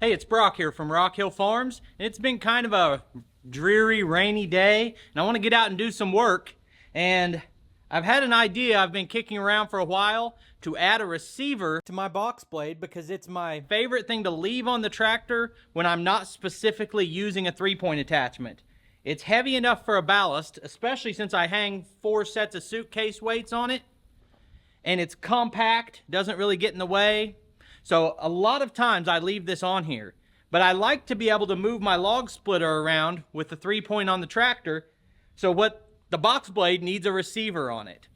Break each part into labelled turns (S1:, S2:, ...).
S1: Hey, it's Brock here from Rock Hill Farms. It's been kind of a dreary, rainy day, and I want to get out and do some work. And I've had an idea I've been kicking around for a while to add a receiver to my box blade because it's my favorite thing to leave on the tractor when I'm not specifically using a three-point attachment. It's heavy enough for a ballast, especially since I hang 4 sets of suitcase weights on it. And it's compact, doesn't really get in the way. So a lot of times I leave this on here, but I like to be able to move my log splitter around with the 3-point on the tractor. So what the box blade needs a receiver on it.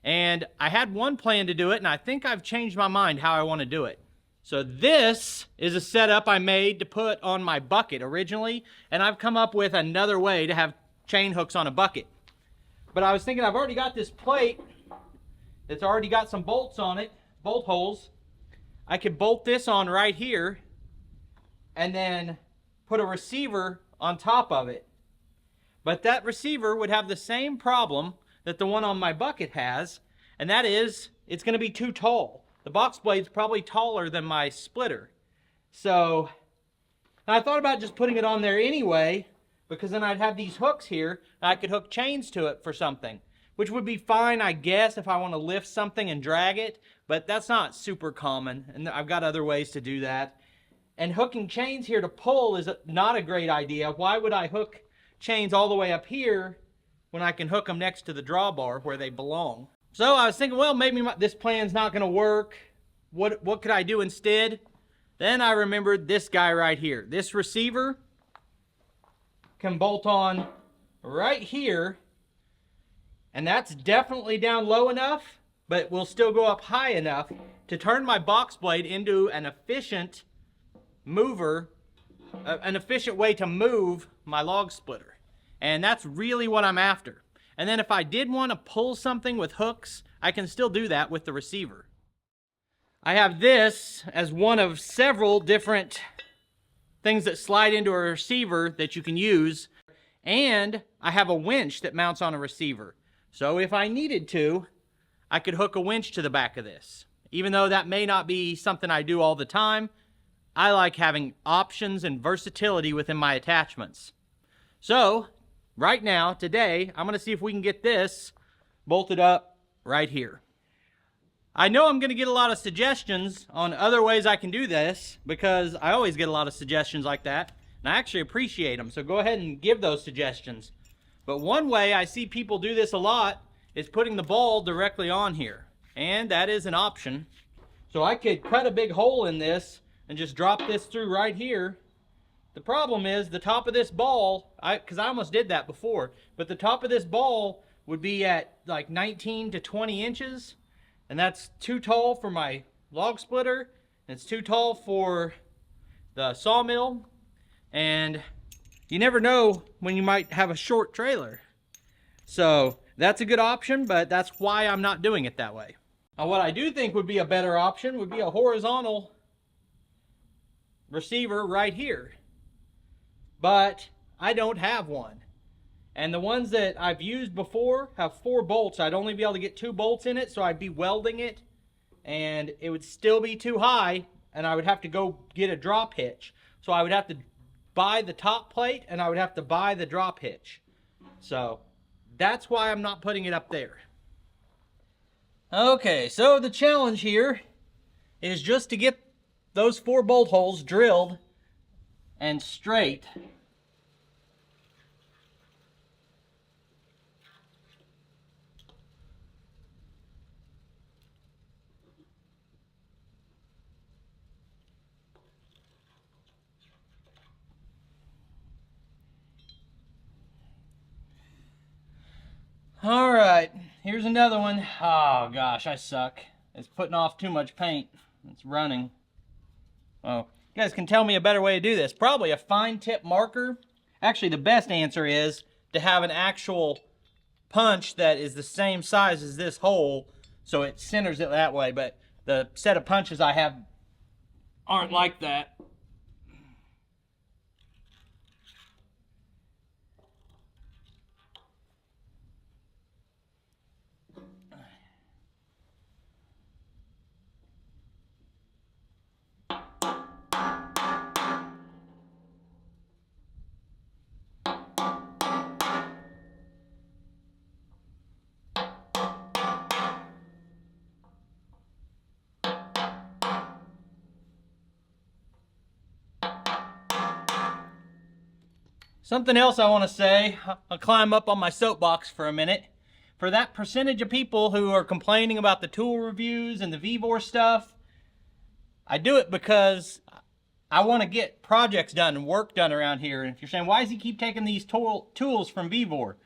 S1: And I had one plan to do it, and I think I've changed my mind how I want to do it. So this is a setup I made to put on my bucket originally, and I've come up with another way to have chain hooks on a bucket. But I was thinking I've already got this plate that's already got some bolts on it, bolt holes. I could bolt this on right here and then put a receiver on top of it. But that receiver would have the same problem that the one on my bucket has, and that is it's going to be too tall. The box blade's probably taller than my splitter. So I thought about just putting it on there anyway, because then I'd have these hooks here and I could hook chains to it for something, which would be fine, I guess, if I want to lift something and drag it, but that's not super common, and I've got other ways to do that. And hooking chains here to pull is not a great idea. Why would I hook chains all the way up here when I can hook them next to the drawbar where they belong? So I was thinking, well, maybe this plan's not going to work. What could I do instead? Then I remembered this guy right here. This receiver can bolt on right here, and that's definitely down low enough, but will still go up high enough to turn my box blade into an efficient mover, an efficient way to move my log splitter. And that's really what I'm after. And then if I did want to pull something with hooks, I can still do that with the receiver. I have this as one of several different things that slide into a receiver that you can use. And I have a winch that mounts on a receiver. So if I needed to, I could hook a winch to the back of this. Even though that may not be something I do all the time, I like having options and versatility within my attachments. So, right now, today, I'm going to see if we can get this bolted up right here. I know I'm going to get a lot of suggestions on other ways I can do this, because I always get a lot of suggestions like that, and I actually appreciate them, so go ahead and give those suggestions. But one way I see people do this a lot is putting the ball directly on here. And that is an option. So I could cut a big hole in this and just drop this through right here. The problem is the top of this ball, because I almost did that before, but the top of this ball would be at like 19 to 20 inches. And that's too tall for my log splitter. And it's too tall for the sawmill. And you never know when you might have a short trailer. So that's a good option, but that's why I'm not doing it that way. Now, what I do think would be a better option would be a horizontal receiver right here. But I don't have one. And the ones that I've used before have 4 bolts. I'd only be able to get 2 bolts in it, so I'd be welding it. And it would still be too high, and I would have to go get a drop hitch. So I would have to buy the top plate, and I would have to buy the drop hitch. So that's why I'm not putting it up there. Okay, so the challenge here is just to get those 4 bolt holes drilled and straight. All right, here's another one. Oh gosh, I suck. It's putting off too much paint. It's running. Oh, you guys can tell me a better way to do this. Probably a fine tip marker. Actually, the best answer is to have an actual punch that is the same size as this hole, so it centers it that way. But the set of punches I have aren't like that. Something else I want to say, I'll climb up on my soapbox for a minute. For that percentage of people who are complaining about the tool reviews and the VEVOR stuff, I do it because I want to get projects done and work done around here. And if you're saying, why does he keep taking these tools from VEVOR?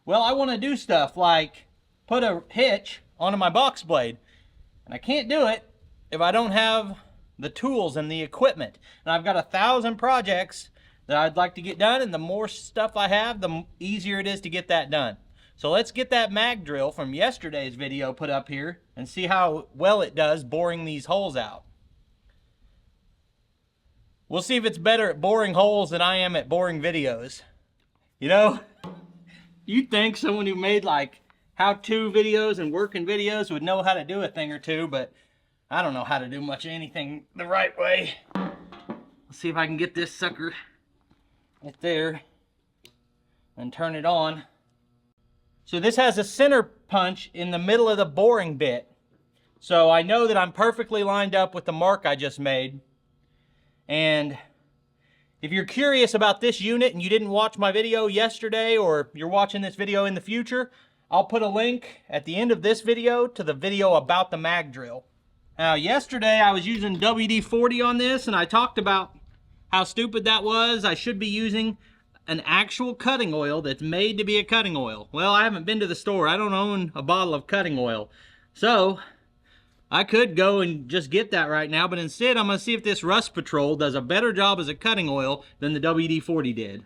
S1: Well, I want to do stuff like put a hitch onto my box blade. And I can't do it if I don't have the tools and the equipment. And I've got 1,000 projects that I'd like to get done, and the more stuff I have, the easier it is to get that done. So let's get that mag drill from yesterday's video put up here and see how well it does boring these holes out. We'll see if it's better at boring holes than I am at boring videos. You know, you'd think someone who made like how-to videos and working videos would know how to do a thing or two, but I don't know how to do much of anything the right way. Let's see if I can get this sucker right there and turn it on. So this has a center punch in the middle of the boring bit. So I know that I'm perfectly lined up with the mark I just made. And if you're curious about this unit and you didn't watch my video yesterday, or you're watching this video in the future, I'll put a link at the end of this video to the video about the mag drill. Now yesterday I was using WD-40 on this, and I talked about how stupid that was. I should be using an actual cutting oil that's made to be a cutting oil. Well, I haven't been to the store. I don't own a bottle of cutting oil. So I could go and just get that right now, but instead I'm going to see if this Rust Patrol does a better job as a cutting oil than the WD-40 did.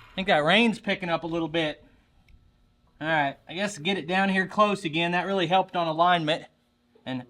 S1: I think that rain's picking up a little bit. All right, I guess get it down here close again. That really helped on alignment. And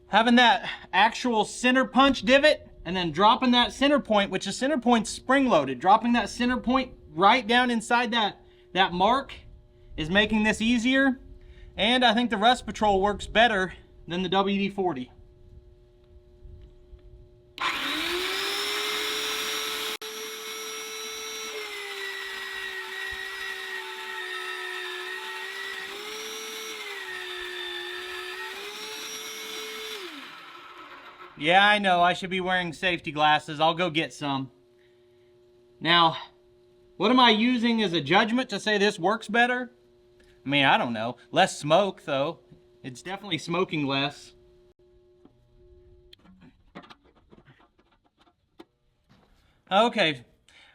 S1: having that actual center punch divot and then dropping that center point, which the center point's spring loaded, dropping that center point right down inside that mark is making this easier. And I think the Rust Patrol works better than the WD-40. Yeah, I know, I should be wearing safety glasses. I'll go get some. Now, what am I using as a judgment to say this works better? I mean, I don't know. Less smoke, though. It's definitely smoking less. Okay,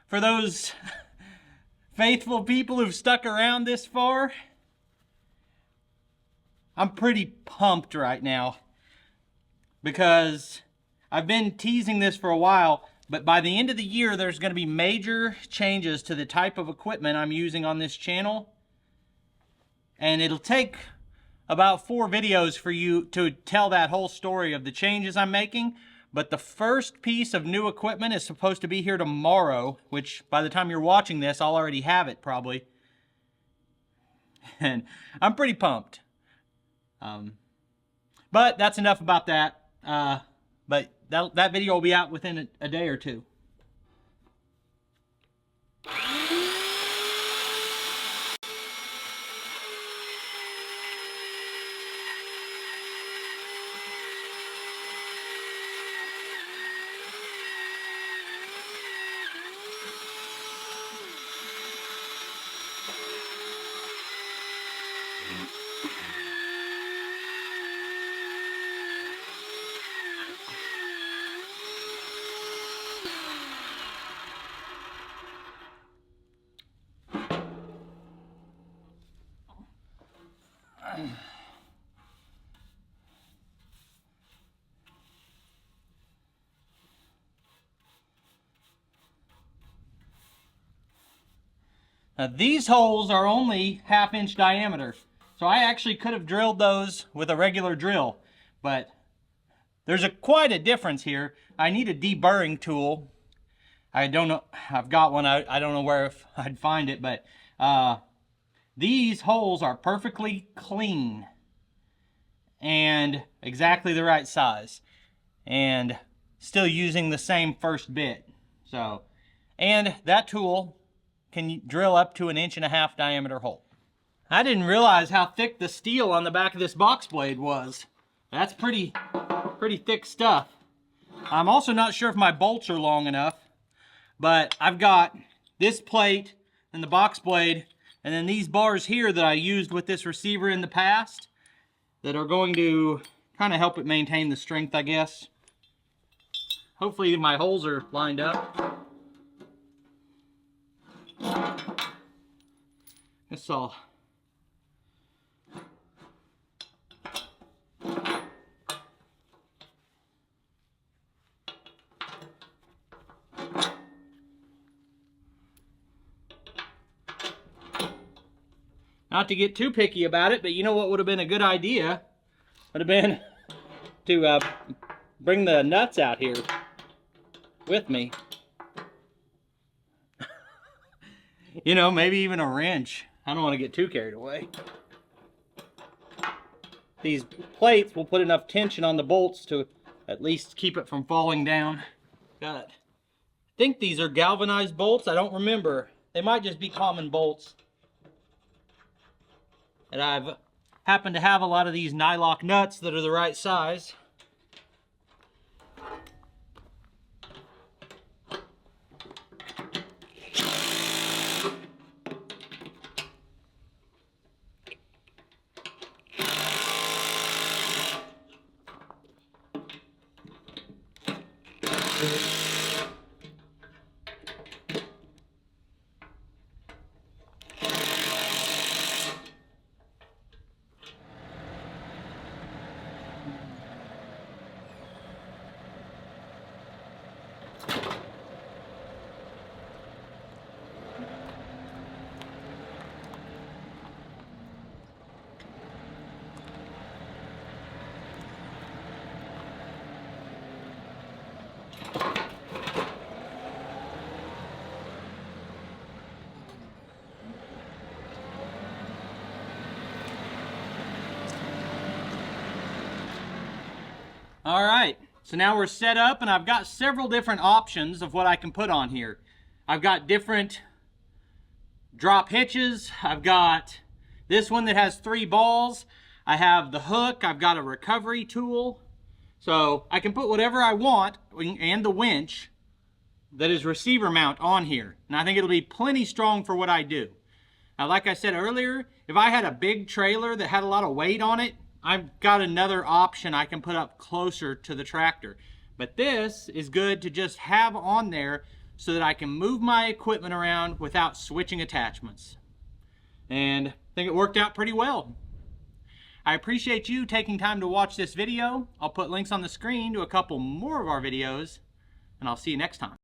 S1: for those faithful people who've stuck around this far, I'm pretty pumped right now. Because I've been teasing this for a while, but by the end of the year, there's going to be major changes to the type of equipment I'm using on this channel. And it'll take about 4 videos for you to tell that whole story of the changes I'm making. But the first piece of new equipment is supposed to be here tomorrow, which by the time you're watching this, I'll already have it probably. And I'm pretty pumped. But that's enough about that. But that video will be out within a day or two. Now, these holes are only 1/2 inch diameter, so I actually could have drilled those with a regular drill, but there's quite a difference here. I need a deburring tool. I don't know, I've got one, I don't know where if I'd find it, but these holes are perfectly clean and exactly the right size, and still using the same first bit. So, and that tool can drill up to 1.5 inch diameter hole. I didn't realize how thick the steel on the back of this box blade was. That's pretty thick stuff. I'm also not sure if my bolts are long enough, but I've got this plate and the box blade, and then these bars here that I used with this receiver in the past that are going to kind of help it maintain the strength, I guess. Hopefully my holes are lined up. That's all. Not to get too picky about it, but you know what would have been a good idea? Would have been to bring the nuts out here with me. You know, maybe even a wrench. I don't want to get too carried away. These plates will put enough tension on the bolts to at least keep it from falling down. I think these are galvanized bolts. I don't remember. They might just be common bolts. And I've happened to have a lot of these nylock nuts that are the right size. All right, so now we're set up and I've got several different options of what I can put on here. I've got different drop hitches. I've got this one that has 3 balls. I have the hook. I've got a recovery tool. So I can put whatever I want, and the winch that is receiver mount on here. And I think it'll be plenty strong for what I do. Now, like I said earlier, if I had a big trailer that had a lot of weight on it, I've got another option I can put up closer to the tractor. But this is good to just have on there so that I can move my equipment around without switching attachments. And I think it worked out pretty well. I appreciate you taking time to watch this video. I'll put links on the screen to a couple more of our videos, and I'll see you next time.